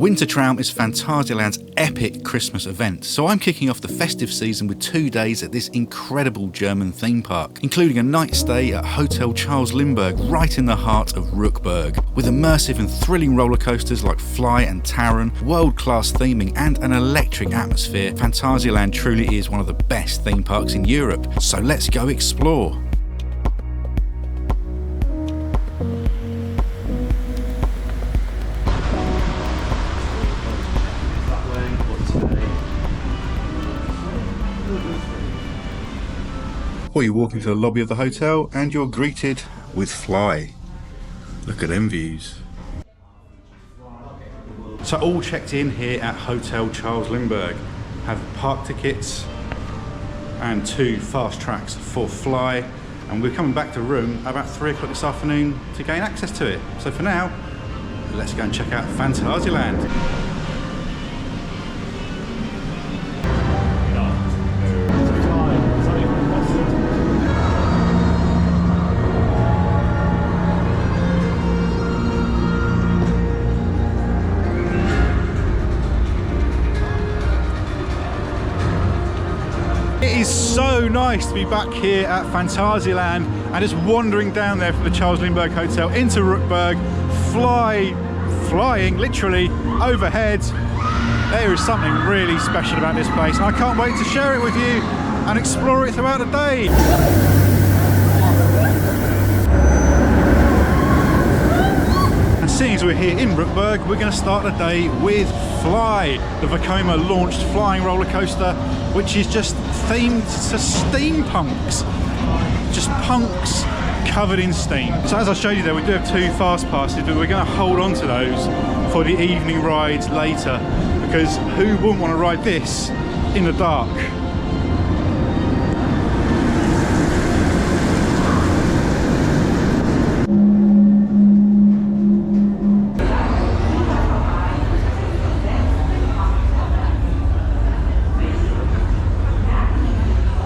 Wintertraum is Phantasialand's epic Christmas event, so I'm kicking off the festive season with 2 days at this incredible German theme park, including a night stay at Hotel Charles Lindbergh right in the heart of Rookburgh. With immersive and thrilling roller coasters like F.L.Y and Taron, world-class theming and an electric atmosphere, Phantasialand truly is one of the best theme parks in Europe, so let's go explore. Well, you walk into the lobby of the hotel and you're greeted with F.L.Y. Look at them views. So all checked in here at Hotel Charles Lindbergh. Have park tickets and 2 fast tracks for F.L.Y. And we're coming back to room about 3 o'clock this afternoon to gain access to it. So for now, let's go and check out Phantasialand. It is so nice to be back here at Phantasialand and just wandering down there from the Charles Lindbergh Hotel into Rookburgh, flying literally overhead. There is something really special about this place and I can't wait to share it with you and explore it throughout the day. And seeing as we're here in Rookburgh, we're going to start the day with F.L.Y, the Vekoma launched flying roller coaster, which is just themed to steampunks, just punks covered in steam. So as I showed you there, we do have 2 fast passes, but we're going to hold on to those for the evening rides later, because who wouldn't want to ride this in the dark?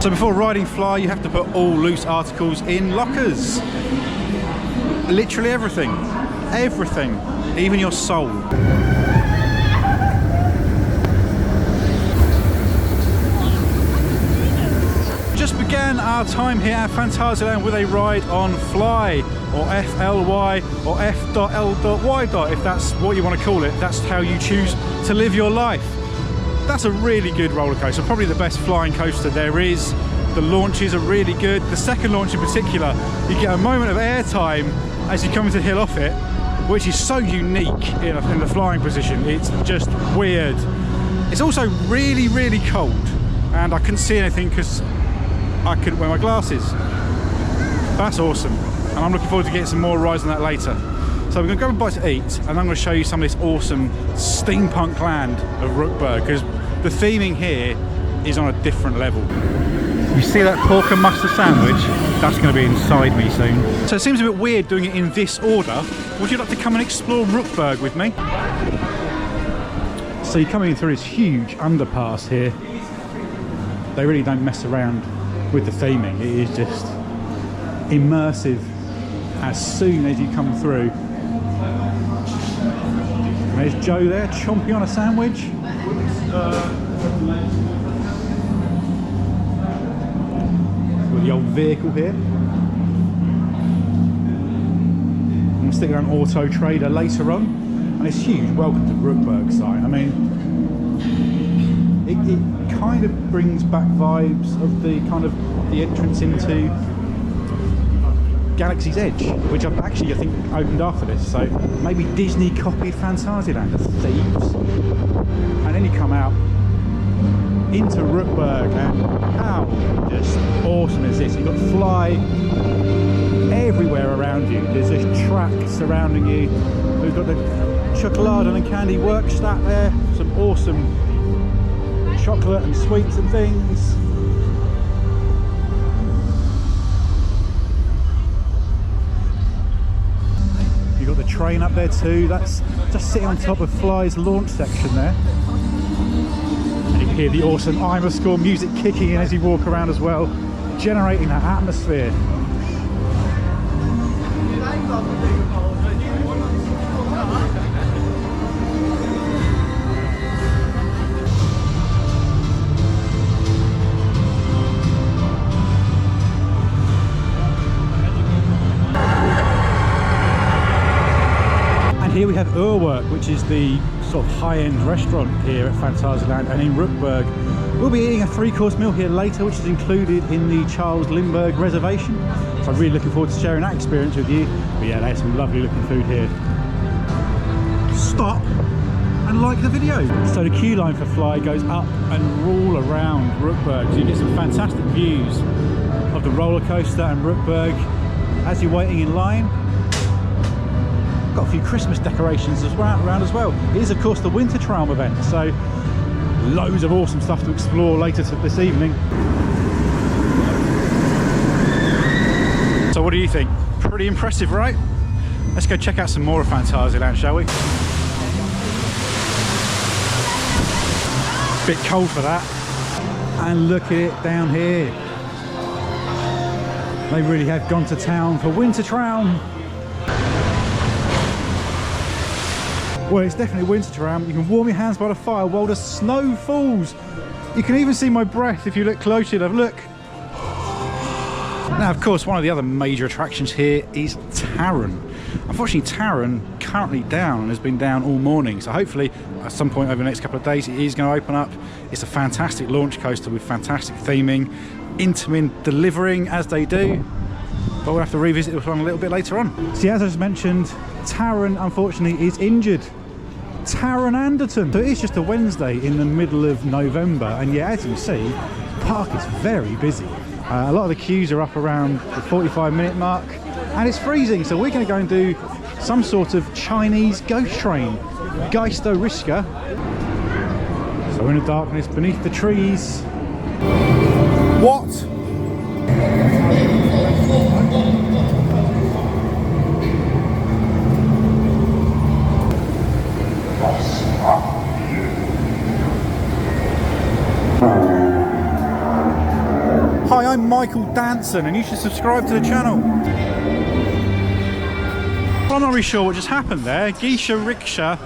So before riding F.L.Y, you have to put all loose articles in lockers. Literally everything. Everything. Even your soul. Just began our time here at Phantasialand with a ride on F.L.Y or F.L.Y or F.L.Y, if that's what you want to call it. That's how you choose to live your life. That's a really good roller coaster, probably the best flying coaster there is. The launches are really good. The second launch in particular, you get a moment of airtime as you come into the hill off it, which is so unique in the flying position. It's just weird. It's also really, really cold, and I couldn't see anything because I couldn't wear my glasses. That's awesome, and I'm looking forward to getting some more rides on that later. So we're going to grab a bite to eat, and I'm going to show you some of this awesome steampunk land of Rookburgh, because the theming here is on a different level. You see that pork and mustard sandwich? That's going to be inside me soon. So it seems a bit weird doing it in this order. Would you like to come and explore Rookburgh with me? So you're coming through this huge underpass here. They really don't mess around with the theming. It is just immersive as soon as you come through. There's Joe there, chomping on a sandwich. With the old vehicle here. I'm going to stick around Auto Trader later on. And it's huge. Welcome to Rookburgh sign. I mean, it kind of brings back vibes of the entrance into Galaxy's Edge, which I've actually, I think, opened after this, so maybe Disney copied Phantasialand, the thieves. And then you come out into Rookburgh, and how just awesome is this? You've got F.L.Y everywhere around you. There's this track surrounding you. We've got the chocolate and candy workshop there, some awesome chocolate and sweets and things. You've got the train up there too. That's just sitting on top of F.L.Y's launch section there. And you can hear the awesome I'm a Score music kicking in as you walk around as well, generating that atmosphere. which is the sort of high-end restaurant here at Phantasialand and in Rookburgh. We'll be eating a 3-course meal here later, which is included in the Charles Lindbergh reservation. So I'm really looking forward to sharing that experience with you. But yeah, there's some lovely looking food here. Stop and like the video. So the queue line for F.L.Y goes up and all around Rookburgh, so you get some fantastic views of the roller coaster and Rookburgh as you're waiting in line. Got a few Christmas decorations around as well. It is of course the Wintertraum event, so loads of awesome stuff to explore later this evening. So what do you think? Pretty impressive, right? Let's go check out some more of Phantasialand, shall we? Bit cold for that. And look at it down here. They really have gone to town for Wintertraum. Well, it's definitely Wintertraum. You can warm your hands by the fire while the snow falls. You can even see my breath if you look closely enough. Look. Now, of course, one of the other major attractions here is Taron. Unfortunately, Taron currently down and has been down all morning. So hopefully, at some point over the next couple of days, it is going to open up. It's a fantastic launch coaster with fantastic theming, Intamin delivering as they do. But we'll have to revisit this one a little bit later on. See, as I just mentioned, Taron unfortunately is injured. Taron Anderton. So it is just a Wednesday in the middle of November, and yeah, as you see, the park is very busy. A lot of the queues are up around the 45-minute mark, and it's freezing, so we're going to go and do some sort of Chinese ghost train, Geisto Riska. So we're in the darkness beneath the trees. What? Hi, I'm Michael Danson and you should subscribe to the channel. I'm not really sure what just happened there. Geisha Rickshaw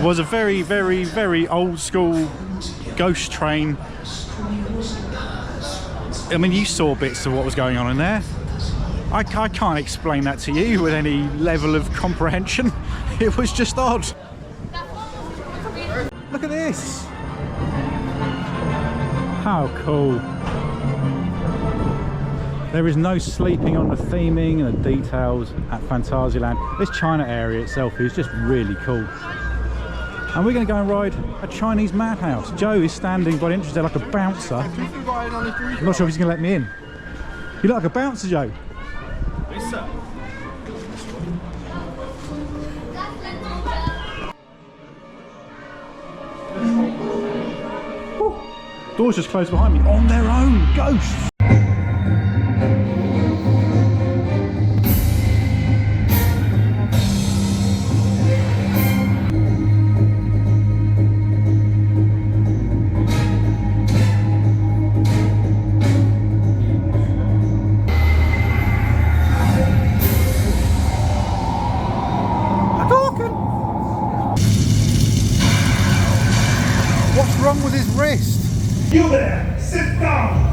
was a very, very, very old school ghost train. I mean, you saw bits of what was going on in there. I can't explain that to you with any level of comprehension. It was just odd. Look at this. How cool. There is no sleeping on the theming and the details at Phantasialand. This China area itself is just really cool. And we're going to go and ride a Chinese madhouse. Joe is standing by the entrance there like a bouncer. I'm not sure if he's going to let me in. You look like a bouncer, Joe. Yes, sir. Doors just closed behind me on their own. Ghosts. What's wrong with his wrist? You there, sit down!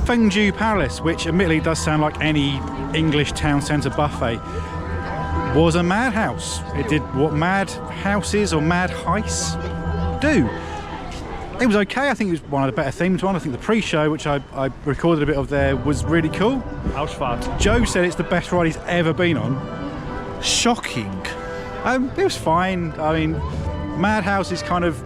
Fengju Palace, which admittedly does sound like any English town centre buffet, was a madhouse. It did what mad houses or mad heists do. It was okay. I think it was one of the better themed ones. I think the pre-show, which I recorded a bit of there, was really cool. Ausfahrt. Joe said it's the best ride he's ever been on. Shocking. It was fine. I mean, madhouse is kind of,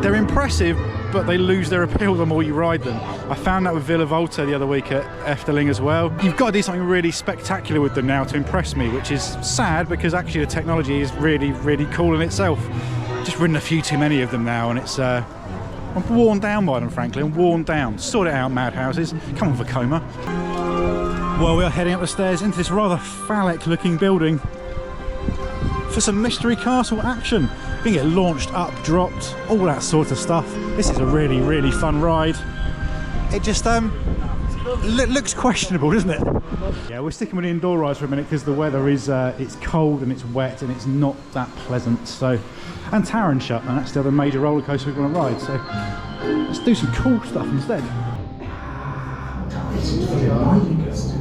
they're impressive, but they lose their appeal the more you ride them. I found that with Villa Volta the other week at Efteling as well. You've got to do something really spectacular with them now to impress me, which is sad because actually the technology is really, really cool in itself. Just ridden a few too many of them now, and it's I'm worn down by them, frankly. I'm worn down. Sort it out, madhouses. Come on, Vekoma. Well, we are heading up the stairs into this rather phallic-looking building for some mystery castle action. You can get launched up, dropped, all that sort of stuff. This is a really, really fun ride. It just looks questionable, doesn't it? Yeah, we're sticking with the indoor rides for a minute because the weather is it's cold and it's wet and it's not that pleasant. So, and Taron shut, and that's the other major roller coaster we want to ride. So let's do some cool stuff instead.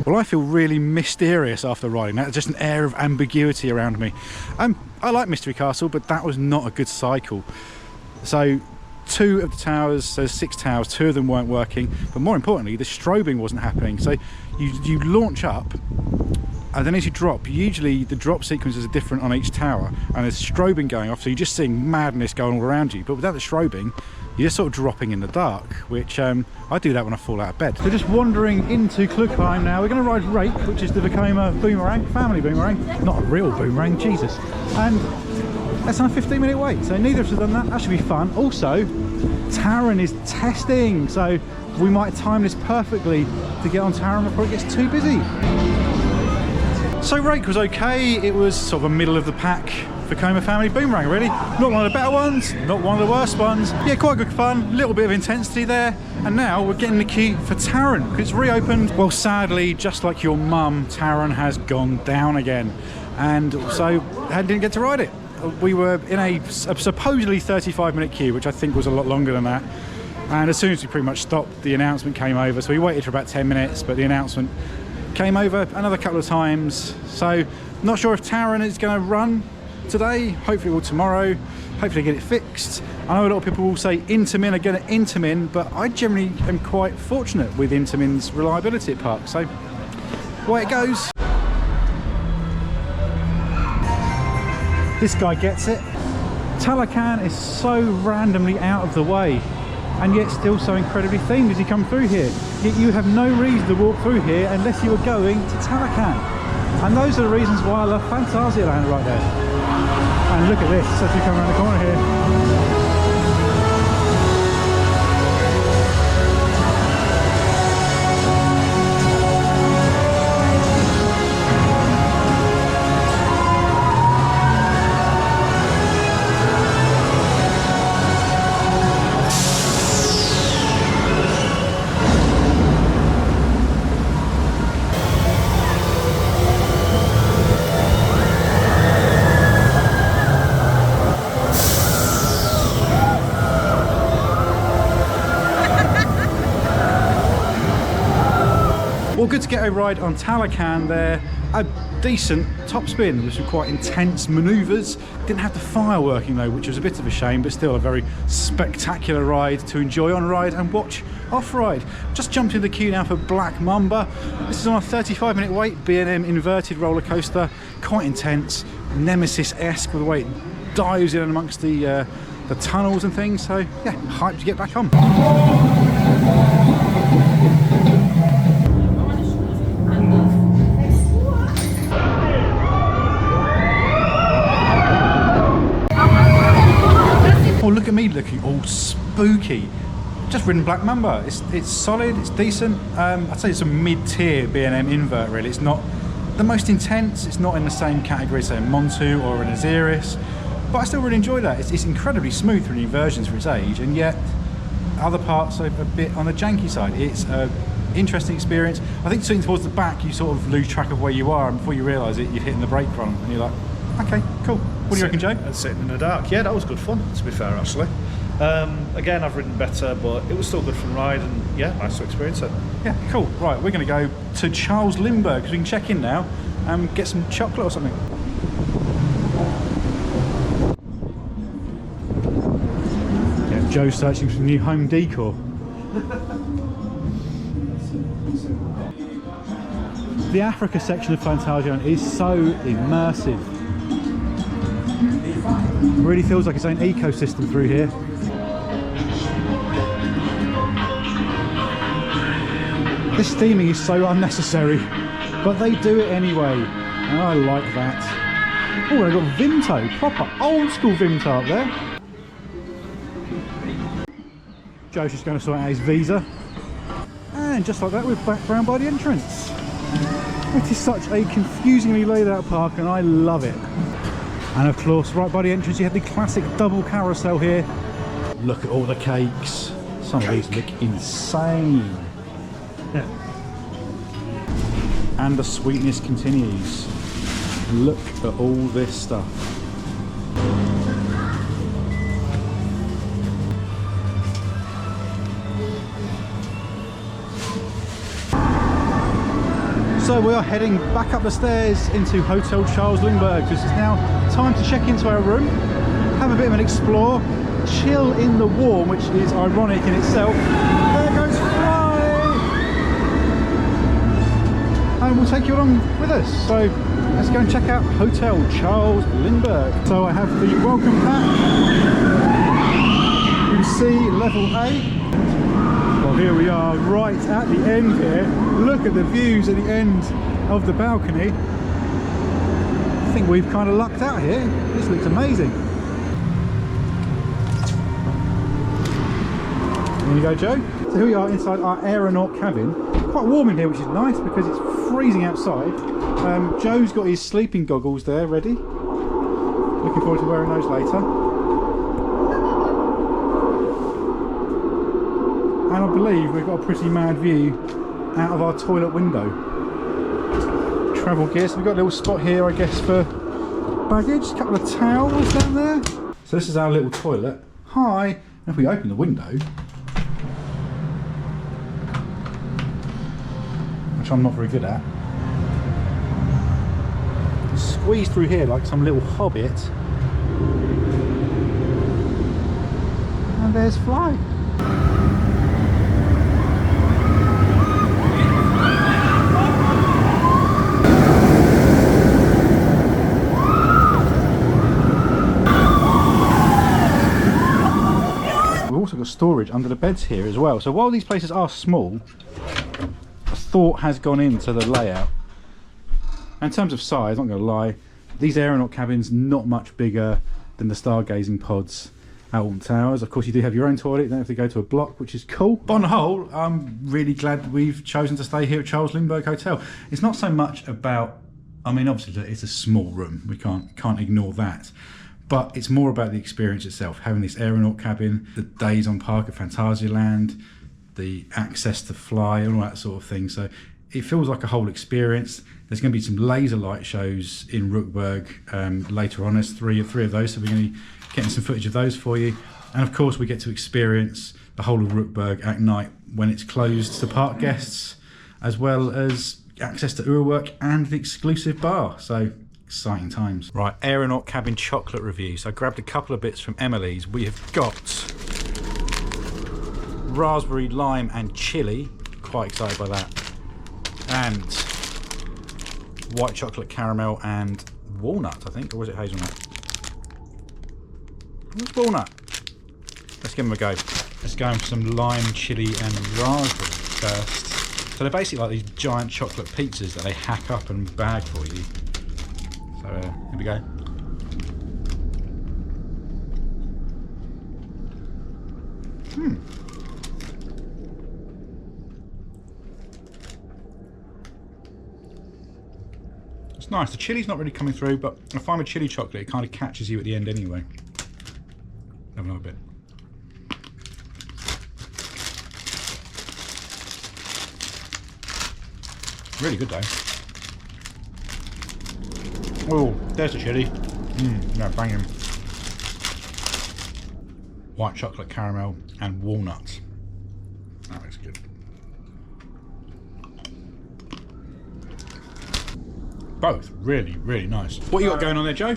Well, I feel really mysterious after riding that. Just an air of ambiguity around me. I like Mystery Castle, but that was not a good cycle. So 2 of the towers, there's 6 towers, 2 of them weren't working, but more importantly, the strobing wasn't happening. So you launch up, and then as you drop, usually the drop sequences are different on each tower, and there's strobing going off, so you're just seeing madness going all around you. But without the strobing, you're just sort of dropping in the dark, which I do that when I fall out of bed. So just wandering into Klugheim now. We're going to ride Rake, which is the Vekoma boomerang, family boomerang, not a real boomerang, Jesus. And that's on a 15-minute wait, so neither of us have done that. That should be fun. Also, Taron is testing, so we might time this perfectly to get on Taron before it gets too busy. So Rake was okay. It was sort of a middle of the pack Vekoma family boomerang, really. Not one of the better ones, not one of the worst ones. Yeah, quite good fun, little bit of intensity there. And now we're getting the queue for Taron, because it's reopened. Well, sadly, just like your mum, Taron has gone down again. And so I didn't get to ride it. We were in a supposedly 35-minute queue, which I think was a lot longer than that. And as soon as we pretty much stopped, the announcement came over. So we waited for about 10 minutes, but the announcement came over another couple of times. So not sure if Taron is going to run today. Hopefully it will tomorrow. Hopefully get it fixed. I know a lot of people will say Intamin are going to Intamin, but I generally am quite fortunate with Intamin's reliability at parks. So away it goes. This guy gets it. Talocan is so randomly out of the way, and yet still so incredibly themed as you come through here. Yet you have no reason to walk through here unless you are going to Talocan. And those are the reasons why I love Phantasialand right there. And look at this as we come around the corner here. Well, good to get a ride on Talocan there. A decent top spin with some quite intense manoeuvres. Didn't have the fire working though, which was a bit of a shame, but still a very spectacular ride to enjoy on ride and watch off ride. Just jumped in the queue now for Black Mamba. This is on a 35-minute wait, B&M inverted roller coaster. Quite intense, Nemesis-esque with the way it dives in amongst the tunnels and things. So yeah, hyped to get back on. Oh, look at me looking all spooky. Just ridden Black Mamba. It's solid, it's decent. I'd say it's a mid-tier B&M invert really. It's not the most intense, it's not in the same category as say a Montu or an Osiris, but I still really enjoy that. It's incredibly smooth for the inversions for its age, and yet other parts are a bit on the janky side. It's an interesting experience. I think sitting towards the back you sort of lose track of where you are, and before you realise it you're hitting the brake run and you're like, okay, cool. What do you reckon, Joe? Sitting in the dark. Yeah, that was good fun, to be fair, actually. Again, I've ridden better, but it was still good fun ride, and yeah, nice to experience it. Yeah, cool. Right, we're going to go to Charles Lindbergh, because we can check in now and get some chocolate or something. Yeah, Joe's searching for some new home decor. The Africa section of Phantasialand is so immersive. It really feels like its own ecosystem through here. This theming is so unnecessary, but they do it anyway, and I like that. Oh, they've got Vimto, proper old school Vimto up there. Joe's just going to sort out his visa. And just like that, we're back round by the entrance. It is such a confusingly laid out park, and I love it. And of course, right by the entrance, you have the classic double carousel here. Look at all the cakes. Some of these look insane. Yeah. And the sweetness continues. Look at all this stuff. So we are heading back up the stairs into Hotel Charles Lindbergh because it's now time to check into our room, have a bit of an explore, chill in the warm, which is ironic in itself. There goes F.L.Y! And we'll take you along with us. So let's go and check out Hotel Charles Lindbergh. So I have the welcome pack. You can see level A. Well, here we are right at the end here. Look at the views at the end of the balcony. I think we've kind of lucked out here. This looks amazing. There you go, Joe. So here we are inside our aeronaut cabin. Quite warm in here, which is nice because it's freezing outside. Joe's got his sleeping goggles there ready. Looking forward to wearing those later. And I believe we've got a pretty mad view out of our toilet window. Travel gear, so we've got a little spot here, I guess, for baggage. A couple of towels down there. So this is our little toilet. Hi. And if we open the window, which I'm not very good at, squeeze through here like some little hobbit. And there's F.L.Y. Also got storage under the beds here as well. So while these places are small, thought has gone into the layout. And in terms of size, I'm not going to lie, these aeronaut cabins not much bigger than the stargazing pods out on towers. Of course, you do have your own toilet, you don't have to go to a block, which is cool. But on the whole, I'm really glad we've chosen to stay here at Charles Lindbergh Hotel. It's not so much about, I mean, obviously it's a small room, we can't ignore that. But it's more about the experience itself, having this aeronaut cabin, the days on park at Phantasialand, the access to F.L.Y, and all that sort of thing. So it feels like a whole experience. There's going to be some laser light shows in Rookburgh later on. There's three of those, so we're going to be getting some footage of those for you. And of course, we get to experience the whole of Rookburgh at night when it's closed to park guests, as well as access to Urwerk and the exclusive bar. So exciting times. Right, aeronaut cabin chocolate review. So I grabbed a couple of bits from Emily's. We have got raspberry, lime and chili. Quite excited by that. And white chocolate caramel and walnut, I think. Or was it hazelnut? What's walnut? Let's give them a go. Let's go for some lime, chili and raspberry first. So they're basically like these giant chocolate pizzas that they hack up and bag for you. So here we go. It's nice. The chili's not really coming through, but I find with chili chocolate it kind of catches you at the end anyway. Have another bit. Really good though. Oh, there's the chili. No, banging. White chocolate caramel and walnuts. That looks good. Both really, really nice. What you got going on there, Joe?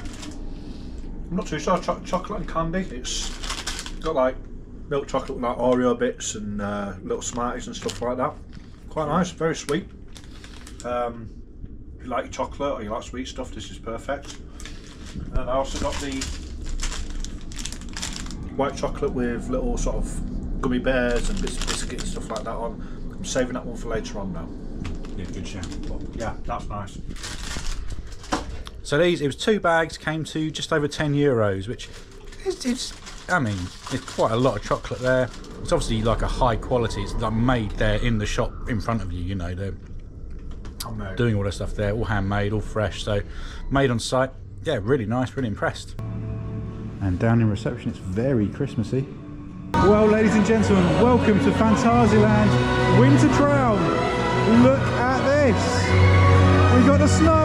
I'm not too sure. Chocolate and candy. It's got like milk chocolate with like Oreo bits and little Smarties and stuff like that. Quite nice, very sweet. If you like your chocolate or you like sweet stuff, this is perfect. And I also got the white chocolate with little sort of gummy bears and bits of biscuit and stuff like that on. I'm saving that one for later on now. Yeah, good shout. Yeah, that's nice. So these, it was 2 bags, came to just over €10, which is I mean, there's quite a lot of chocolate there. It's obviously like a high quality. It's like made there in the shop in front of you. You know, they're doing all their stuff there, all handmade, all fresh. So made on site. Yeah, really nice, really impressed. And down in reception, it's very Christmassy. Well, ladies and gentlemen, welcome to Phantasialand Wintertraum. Look at this. We got the snow.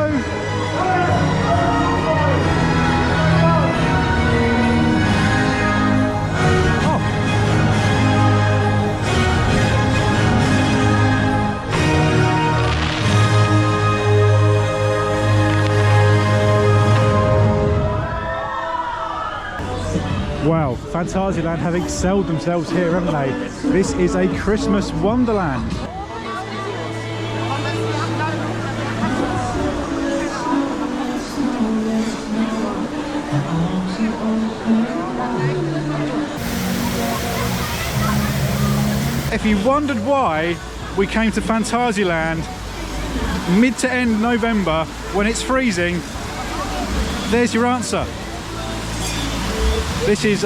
Phantasialand have excelled themselves here, haven't they? This is a Christmas wonderland. If you wondered why we came to Phantasialand mid to end November when it's freezing, there's your answer. This is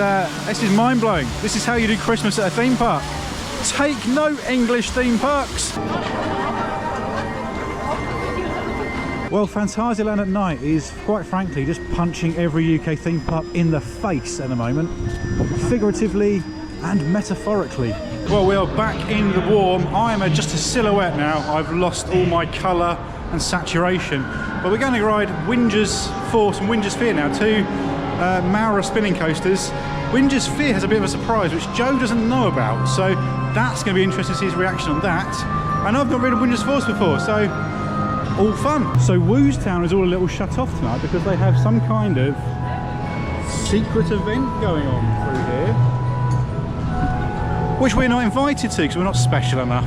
mind-blowing. This is how you do Christmas at a theme park. Take note, English theme parks. Well, Phantasialand at night is, quite frankly, just punching every UK theme park in the face at the moment, figuratively and metaphorically. Well, we are back in the warm. I am just a silhouette now. I've lost all my colour and saturation. But we're going to ride Winger's Force and Winger's Fear now, two Maurer spinning coasters. Winger's Fear has a bit of a surprise, which Joe doesn't know about. So that's going to be interesting to see his reaction on that. And I've not ridden Winger's Force before, so all fun. So Woos Town is all a little shut off tonight because they have some kind of secret event going on through here, which we're not invited to because we're not special enough.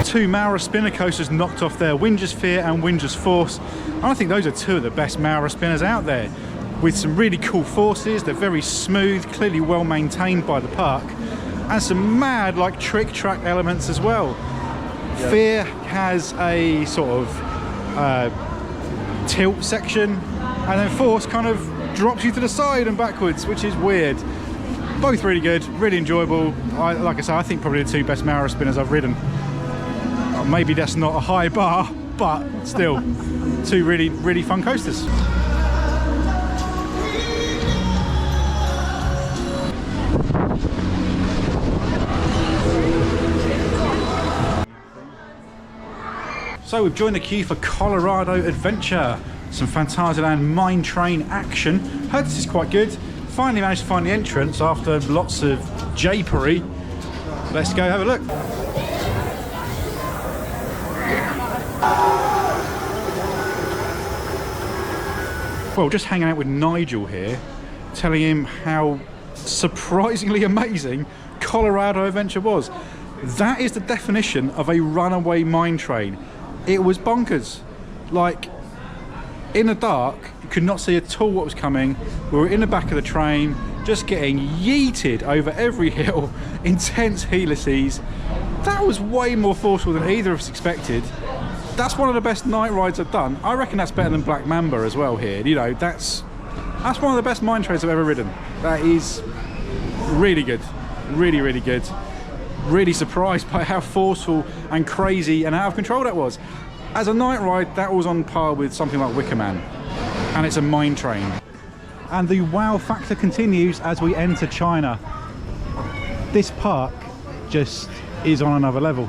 Two Maurer spinner coasters knocked off there, Winger's Fear and Winger's Force. And I think those are two of the best Maurer spinners out there, with some really cool forces. They're very smooth, clearly well maintained by the park, and some mad like trick track elements as well. Yeah. Fear has a sort of tilt section, and then Force kind of drops you to the side and backwards, which is weird. Both really good, really enjoyable. Like I say, I think probably the two best Maurer spinners I've ridden. Maybe that's not a high bar, but still, two really, really fun coasters. So we've joined the queue for Colorado Adventure. Some Phantasialand mine train action. Heard this is quite good. Finally managed to find the entrance after lots of japery. Let's go have a look. Well, just hanging out with Nigel here, telling him how surprisingly amazing Colorado Adventure was. That is the definition of a runaway mine train. It was bonkers. Like, in the dark, you could not see at all what was coming. We were in the back of the train, just getting yeeted over every hill, intense helices. That was way more forceful than either of us expected. That's one of the best night rides I've done. I reckon that's better than Black Mamba as well here. You know, that's one of the best mine trains I've ever ridden. That is really good. Really, really good. Really surprised by how forceful and crazy and out of control that was. As a night ride, that was on par with something like Wicker Man. And it's a mine train. And the wow factor continues as we enter China. This park just is on another level.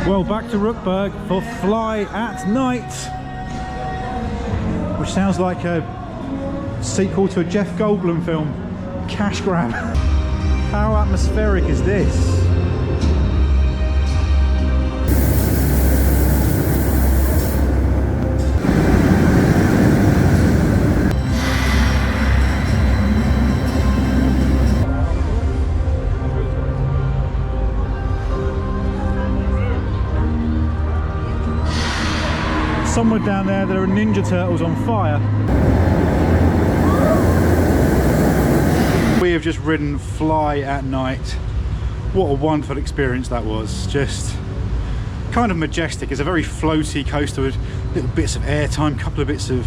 Well, back to Rookburgh for F.L.Y at night, which sounds like a sequel to a Jeff Goldblum film, Cash Grab. How atmospheric is this? Somewhere down there are Ninja Turtles on fire. We have just ridden F.L.Y at night. What a wonderful experience that was. Just kind of majestic. It's a very floaty coaster with little bits of airtime, a couple of bits of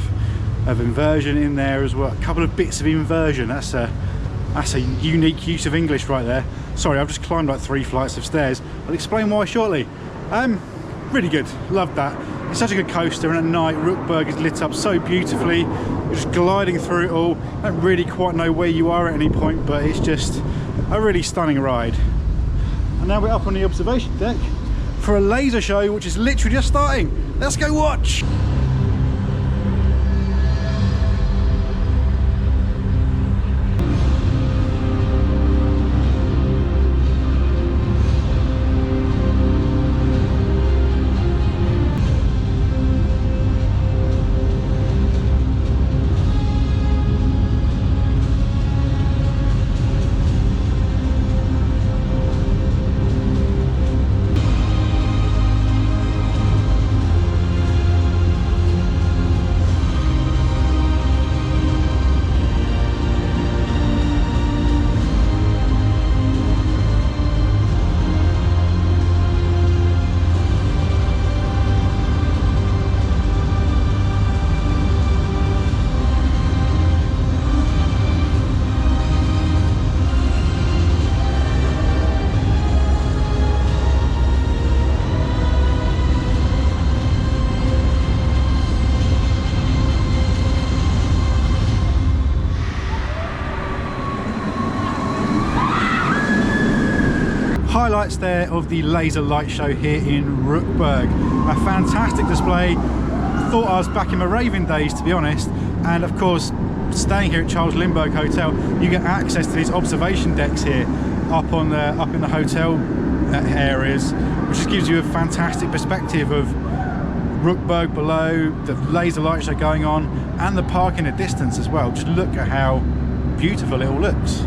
inversion in there as well. A couple of bits of inversion. That's a unique use of English right there. Sorry, I've just climbed like 3 flights of stairs. I'll explain why shortly. Really good, love that. It's such a good coaster, and at night Rookburgh is lit up so beautifully. You're just gliding through it all. Don't really quite know where you are at any point, but it's just a really stunning ride. And now we're up on the observation deck for a laser show, which is literally just starting. Let's go watch. Highlights there of the laser light show here in Rookburgh. A fantastic display. I thought I was back in my raving days, to be honest. And of course, staying here at Charles Lindbergh Hotel, you get access to these observation decks here up in the hotel areas, which just gives you a fantastic perspective of Rookburgh below, the laser light show going on, and the park in the distance as well. Just look at how beautiful it all looks.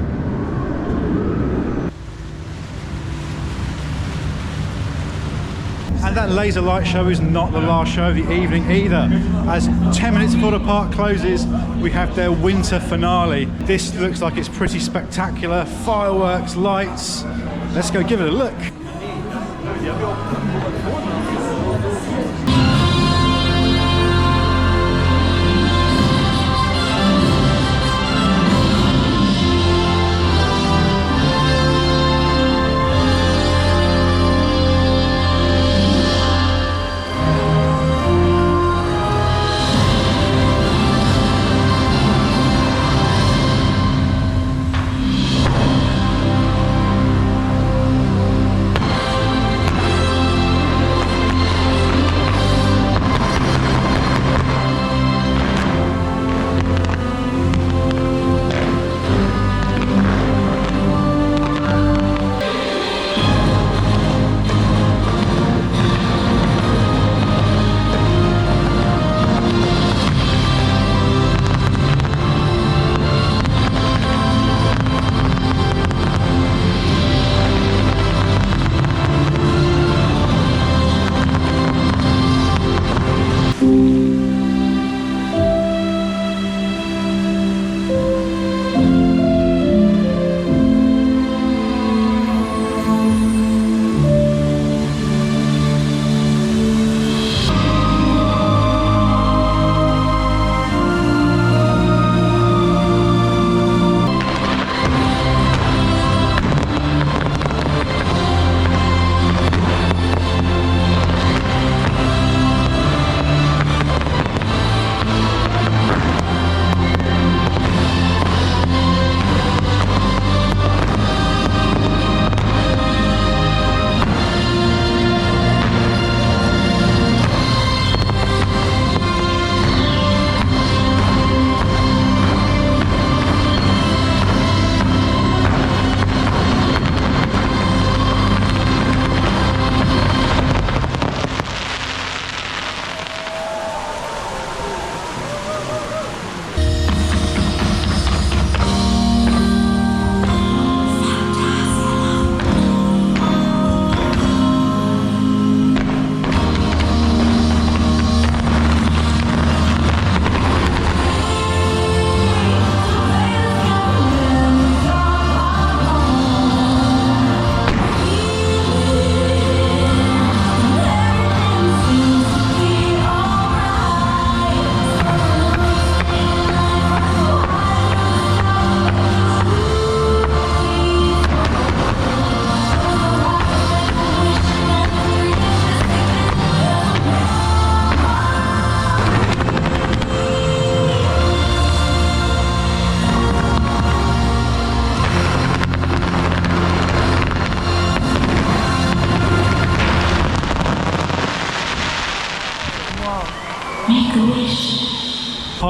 And that laser light show is not the last show of the evening either. As 10 minutes before the park closes, we have their winter finale. This looks like it's pretty spectacular. Fireworks, lights. Let's go give it a look.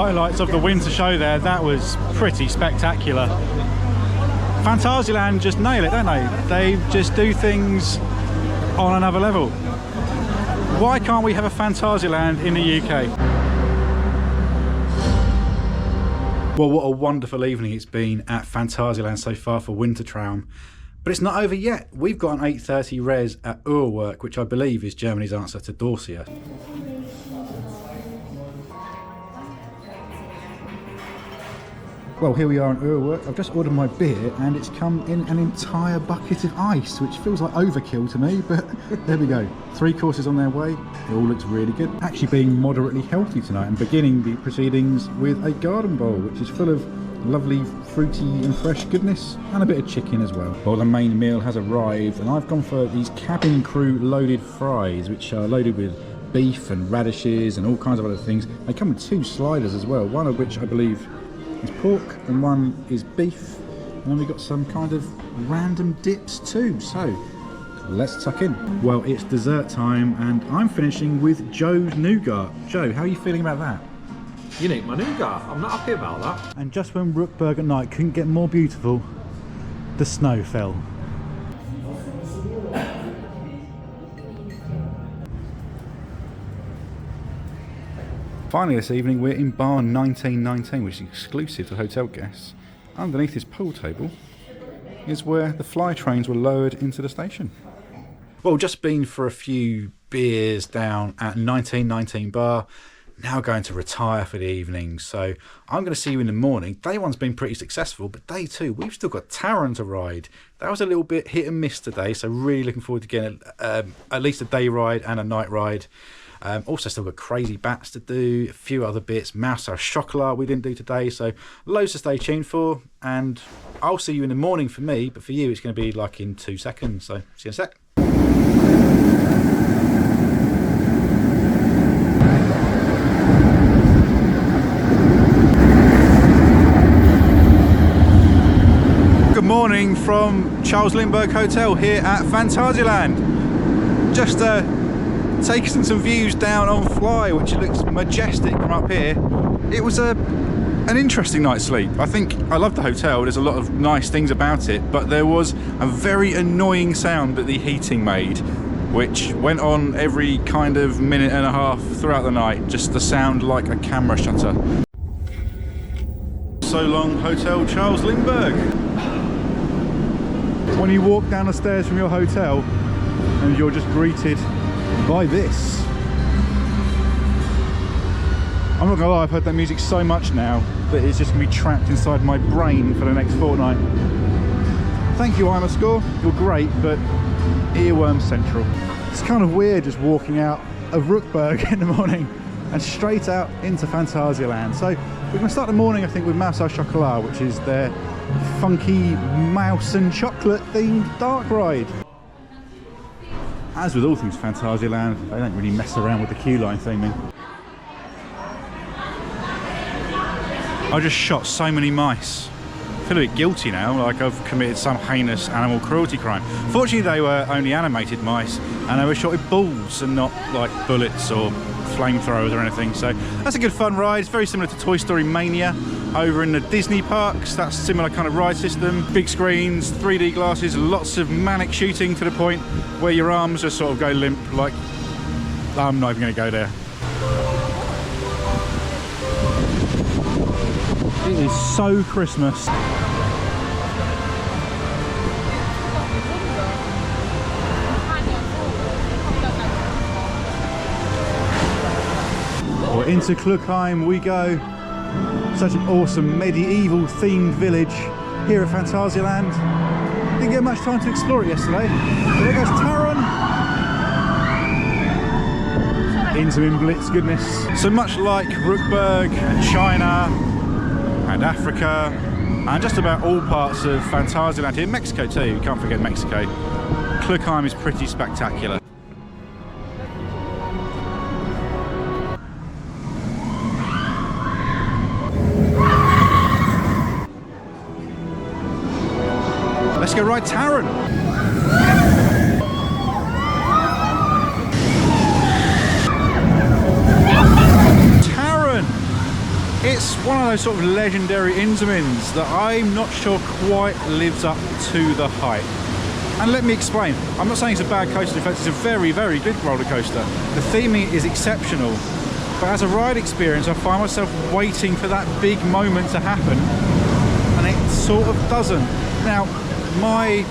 highlights of the winter show there. That was pretty spectacular. Phantasialand just nail it, don't they? They just do things on another level. Why can't we have a Phantasialand in the UK? Well, what a wonderful evening it's been at Phantasialand so far for Wintertraum. But it's not over yet. We've got an 8:30 res at Uhrwerk, which I believe is Germany's answer to Dorsia. Well, here we are in Uhrwerk. I've just ordered my beer and it's come in an entire bucket of ice, which feels like overkill to me, but there we go. 3 courses on their way. It all looks really good. Actually being moderately healthy tonight and beginning the proceedings with a garden bowl, which is full of lovely fruity and fresh goodness and a bit of chicken as well. Well, the main meal has arrived and I've gone for these cabin crew loaded fries, which are loaded with beef and radishes and all kinds of other things. They come with 2 sliders as well, one of which I believe is pork and one is beef, and then we've got some kind of random dips too. So let's tuck in. Well, it's dessert time and I'm finishing with Joe's nougat. Joe, how are you feeling about that? You need my nougat. I'm not happy about that. And just when Rookburgh at night couldn't get more beautiful, the snow fell. Finally this evening we're in bar 1919, which is exclusive to hotel guests. Underneath this pool table is where the F.L.Y trains were lowered into the station. Well, just been for a few beers down at 1919 bar. Now going to retire for the evening, so I'm going to see you in the morning. Day 1's been pretty successful, but day 2 we've still got Taron to ride. That was a little bit hit and miss today, so really looking forward to getting at least a day ride and a night ride. Also still got Crazy Bats to do, a few other bits, Mouse au Chocolat we didn't do today, so loads to stay tuned for, and I'll see you in the morning for me, but for you it's going to be like in 2 seconds, so see you in a sec. Good morning from Charles Lindbergh Hotel here at Phantasialand. Just taking some views down on F.L.Y, which looks majestic from up here. It was an interesting night's sleep. I think I love the hotel, there's a lot of nice things about it, but there was a very annoying sound that the heating made, which went on every kind of minute and a half throughout the night, just the sound like a camera shutter. So long, Hotel Charles Lindbergh. When you walk down the stairs from your hotel and you're just greeted by this. I'm not gonna lie, I've heard that music so much now that it's just gonna be trapped inside my brain for the next fortnight. Thank you, Score. You're great, but earworm central. It's kind of weird just walking out of Rookburgh in the morning and straight out into Phantasialand. So we're gonna start the morning, I think, with Mouse au Chocolat, which is their funky mouse and chocolate themed dark ride. As with all things Phantasialand, they don't really mess around with the queue line theming. I just shot so many mice. I feel a bit guilty now, like I've committed some heinous animal cruelty crime. Fortunately they were only animated mice and they were shot with balls and not like bullets or flamethrowers or anything, so that's a good fun ride. It's very similar to Toy Story Mania over in the Disney parks. That's a similar kind of ride system, big screens, 3D glasses, lots of manic shooting to the point where your arms just sort of go limp, like I'm not even going to go there. It is so Christmas. Well, into Klugheim we go. Such an awesome medieval themed village here at Phantasialand. Didn't get much time to explore it yesterday. There goes Taron. Into Imblitz goodness. So much like Rookburgh and China and Africa and just about all parts of Phantasialand here, Mexico too, you can't forget Mexico. Klugheim is pretty spectacular. Let's go ride Taron. Taron! It's one of those sort of legendary Intamins that I'm not sure quite lives up to the hype. And let me explain. I'm not saying it's a bad coaster, in fact it's a very, very good roller coaster. The theming is exceptional, but as a ride experience I find myself waiting for that big moment to happen, and it sort of doesn't. Now, my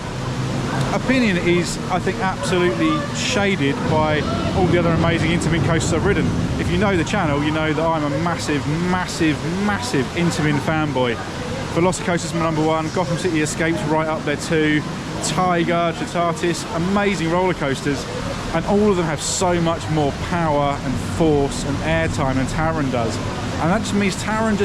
opinion is, I think, absolutely shaded by all the other amazing Intamin coasters I've ridden. If you know the channel, you know that I'm a massive, massive, massive Intamin fanboy. Velocicoaster's my number one, Gotham City Escape's right up there too, Tiger, Tatatis, amazing roller coasters, and all of them have so much more power and force and airtime than Taron does. And that just means Taron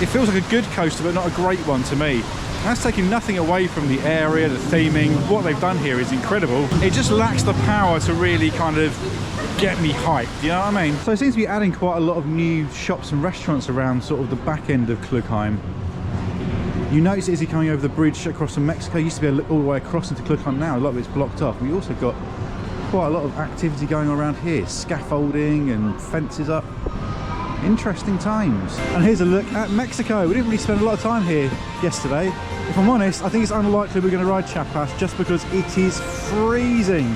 it feels like a good coaster but not a great one to me. And that's taking nothing away from the area, the theming. What they've done here is incredible. It just lacks the power to really kind of get me hyped, you know what I mean? So it seems to be adding quite a lot of new shops and restaurants around sort of the back end of Klugheim. You notice it as you're coming over the bridge across from Mexico. You used to be able to look all the way across into Klugheim now. A lot of it's blocked off. We also got quite a lot of activity going on around here. Scaffolding and fences up. Interesting times. And here's a look at Mexico. We didn't really spend a lot of time here yesterday. If I'm honest, I think it's unlikely we're going to ride Chiapas just because it is freezing.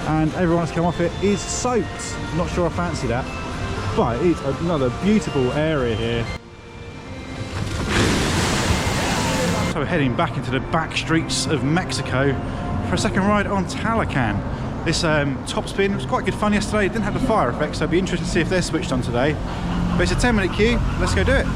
And everyone that's come off it is soaked. Not sure I fancy that. But it's another beautiful area here. So we're heading back into the back streets of Mexico for a second ride on Talocan. This top spin was quite good fun yesterday. It didn't have the fire effect, so I'd be interested to see if they're switched on today. But it's a 10-minute queue. Let's go do it.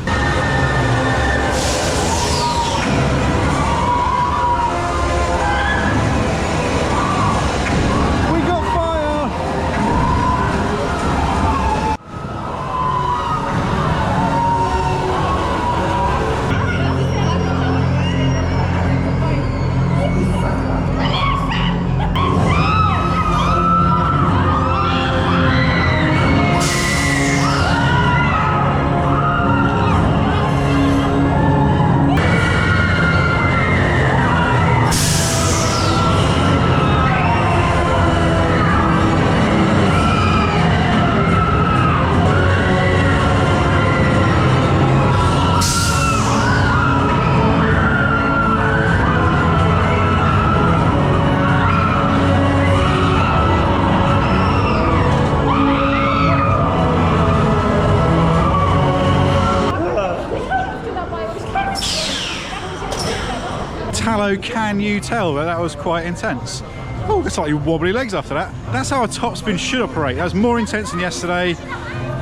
Can you tell that was quite intense? Oh, got slightly wobbly legs after that. That's how a top spin should operate. That was more intense than yesterday,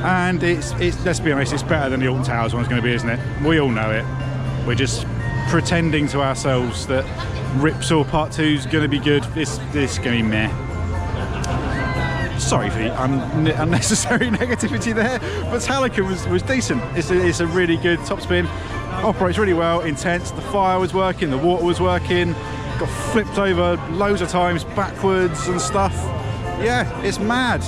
and it's let's be honest, it's better than the Alton Towers one's going to be, isn't it? We all know it. We're just pretending to ourselves that Ripsaw Part 2 is going to be good. This is going to be meh. Sorry for the unnecessary negativity there, but Talocan was decent. It's a really good top spin. Operates really well, intense. The fire was working, the water was working, got flipped over loads of times backwards and stuff. Yeah, it's mad.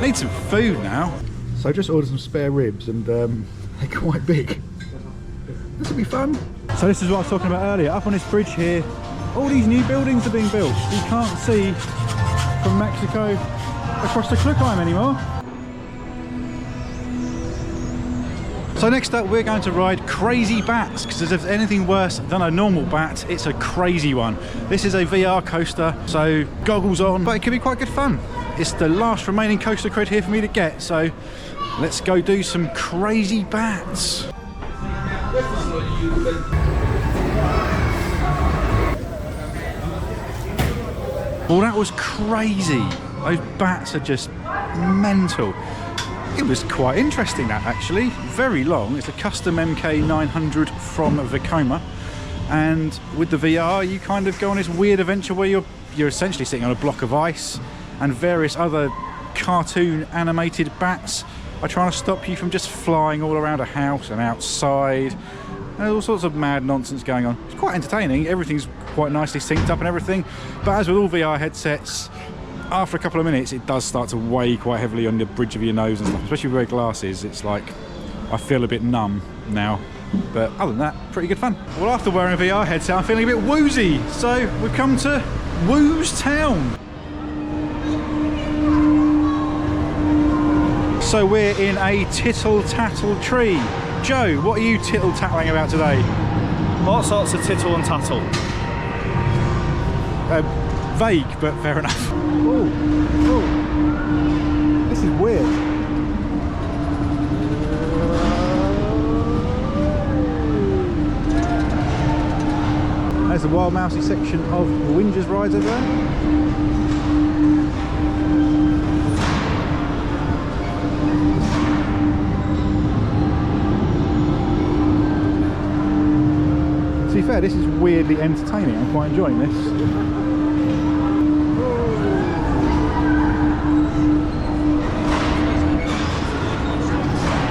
Need some food now. So I just ordered some spare ribs and they're quite big. This will be fun. So this is what I was talking about earlier. Up on this bridge here, all these new buildings are being built. You can't see from Mexico across the Klugheim anymore. So next up we're going to ride Crazy Bats, because if there's anything worse than a normal bat, it's a crazy one. This is a VR coaster, so goggles on, but it can be quite good fun. It's the last remaining coaster cred here for me to get, so let's go do some Crazy Bats. Well, that was crazy. Those bats are just mental. It was quite interesting, that actually. Very long. It's a custom MK900 from Vekoma, and with the VR you kind of go on this weird adventure where you're essentially sitting on a block of ice, and various other cartoon animated bats are trying to stop you from just flying all around a house and outside. There's all sorts of mad nonsense going on. It's quite entertaining. Everything's quite nicely synced up and everything, but as with all VR headsets, after a couple of minutes it does start to weigh quite heavily on the bridge of your nose and stuff, especially with glasses. It's like I feel a bit numb now, but other than that, pretty good fun. Well, after wearing a VR headset I'm feeling a bit woozy, so we've come to Woo's Town. So we're in a tittle-tattle tree. Joe, what are you tittle-tattling about today? All sorts of tittle and tattle. Vague, but fair enough. Ooh, ooh. This is weird. There's the wild mousey section of Winger's rides over there. To be fair, this is weirdly entertaining. I'm quite enjoying this.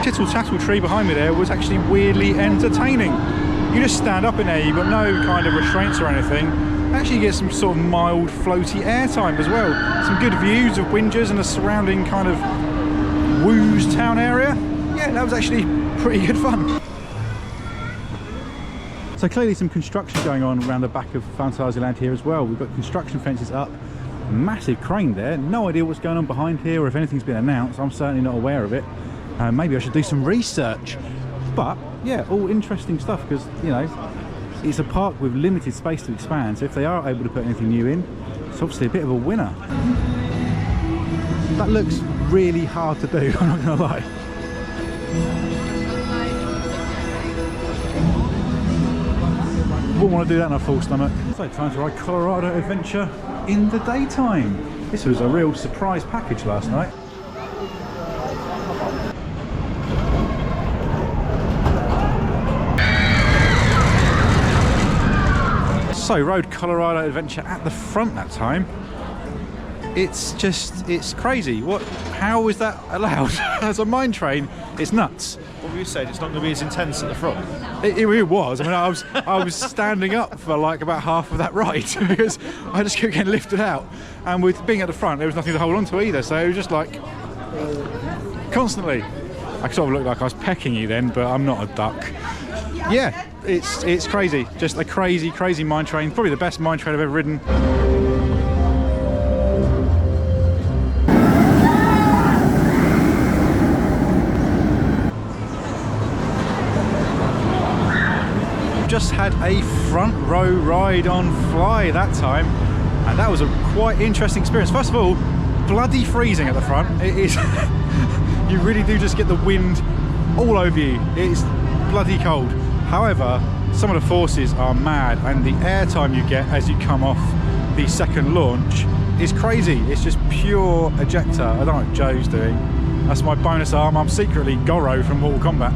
Tittle-tattle tree behind me there was actually weirdly entertaining. You just stand up in there, you've got no kind of restraints or anything. Actually get some sort of mild floaty airtime as well. Some good views of Winger's and the surrounding kind of Woos town area. Yeah, that was actually pretty good fun. So clearly some construction going on around the back of Phantasialand here as well. We've got construction fences up, massive crane there. No idea what's going on behind here or if anything's been announced. I'm certainly not aware of it. Maybe I should do some research. But yeah, all interesting stuff because, you know, it's a park with limited space to expand. So if they are able to put anything new in, it's obviously a bit of a winner. That looks really hard to do, I'm not going to lie. Wouldn't want to do that on a full stomach. So time to ride Colorado Adventure in the daytime. This was a real surprise package last night. So rode Colorado Adventure at the front that time. It's crazy. How was that allowed? As a mine train, it's nuts. What were you saying? It's not going to be as intense at the front? It was. I mean, I was standing up for like about half of that ride because I just kept getting lifted out. And with being at the front, there was nothing to hold on to either. So it was just like constantly. I sort of looked like I was pecking you then, but I'm not a duck. Yeah, it's crazy. Just a crazy mine train. Probably the best mine train I've ever ridden. Just had a front row ride on F.L.Y that time, and that was a quite interesting experience. First of all, bloody freezing at the front. It is. You really do just get the wind all over you. It's bloody cold. However, some of the forces are mad, and the airtime you get as you come off the second launch is crazy. It's just pure ejector. I don't know what Joe's doing. That's my bonus arm. I'm secretly Goro from Mortal Kombat.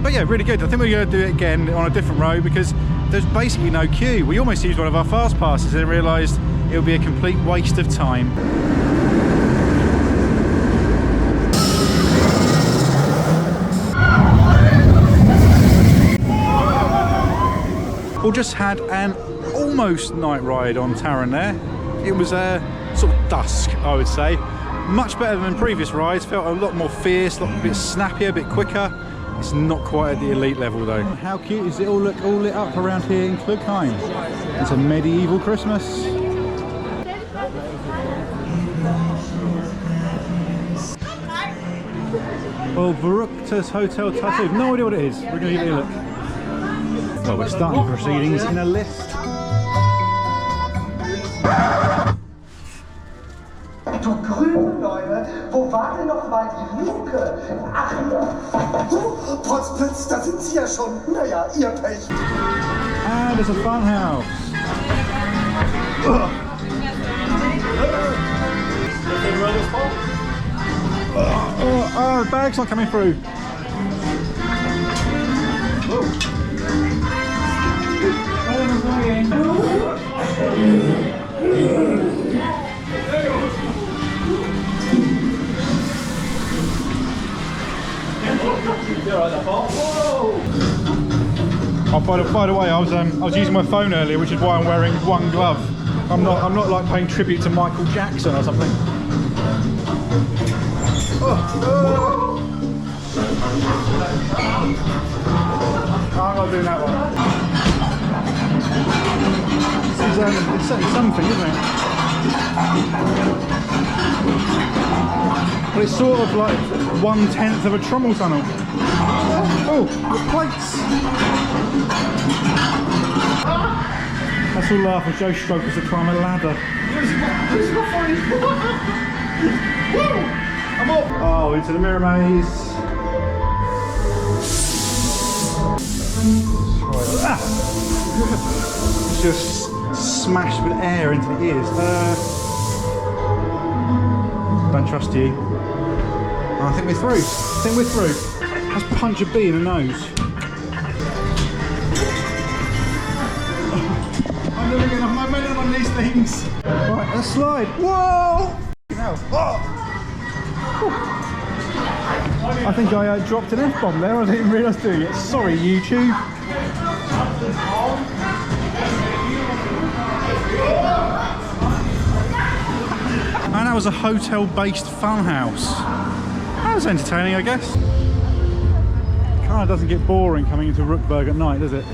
But yeah, really good. I think we're going to do it again on a different road because there's basically no queue. We almost used one of our fast passes and realised it would be a complete waste of time. We just had an almost night ride on Taron there. It was sort of dusk, I would say. Much better than previous rides. Felt a lot more fierce, a bit snappier, a bit quicker. It's not quite at the elite level though. How cute is it all look all lit up around here in Klugheim? It's a medieval Christmas. Well, Baruch's Hotel Tattoo. No idea what it is. We're going to give it a look. Well, we're starting proceedings in a lift. Du grüne Neue, wo war denn noch mal die Luke? Ach, Potzblitz, da sind Sie ja schon. Naja, Ihr Pech. And there's a fun house. Oh, the bag's not coming through. Oh, by the way, I was using my phone earlier, which is why I'm wearing one glove. I'm not like paying tribute to Michael Jackson or something. I'm not doing that one. This is it's certainly something, isn't it? But it's sort of like 1/10 of a trommel tunnel. Oh, the plates! That's all laugh as Joe struggles to climb a ladder. I'm up! Oh, into the mirror maze. Ah! It's just smashed with air into the ears. Don't trust you. Oh, I think we're through. Let's punch a bee in the nose. I'm never getting off my momentum on these things. Right, let's slide. Whoa! Oh. I think I dropped an F-bomb there. I didn't realise doing it. Sorry, YouTube. And that was a hotel-based funhouse. That was entertaining, I guess. Kind of doesn't get boring coming into Rookburgh at night, does it?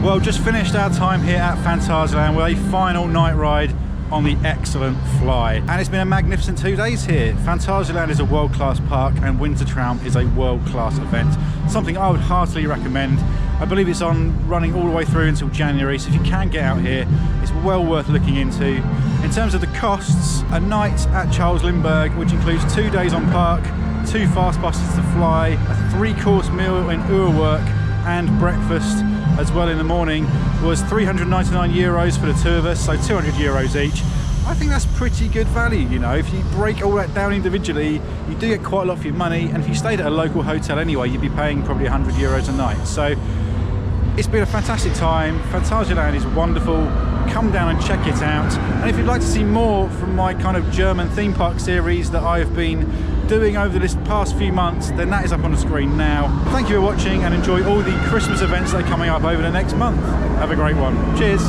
Well, just finished our time here at Phantasialand with a final night ride on the excellent F.L.Y. And it's been a magnificent 2 days here. Phantasialand is a world-class park and Wintertraum is a world-class event. Something I would heartily recommend. I believe it's running all the way through until January, so if you can get out here, it's well worth looking into. In terms of the costs, a night at Charles Lindbergh, which includes 2 days on park, 2 fast buses to F.L.Y, a 3-course meal in Uurwerk, and breakfast as well in the morning, was €399 for the 2 of us, so €200 each. I think that's pretty good value, you know. If you break all that down individually, you do get quite a lot for your money, and if you stayed at a local hotel anyway, you'd be paying probably €100 a night. So it's been a fantastic time. Phantasialand is wonderful. Come down and check it out. And if you'd like to see more from my kind of German theme park series that I've been doing over this past few months, then that is up on the screen now. Thank you for watching and enjoy all the Christmas events that are coming up over the next month. Have a great one. Cheers.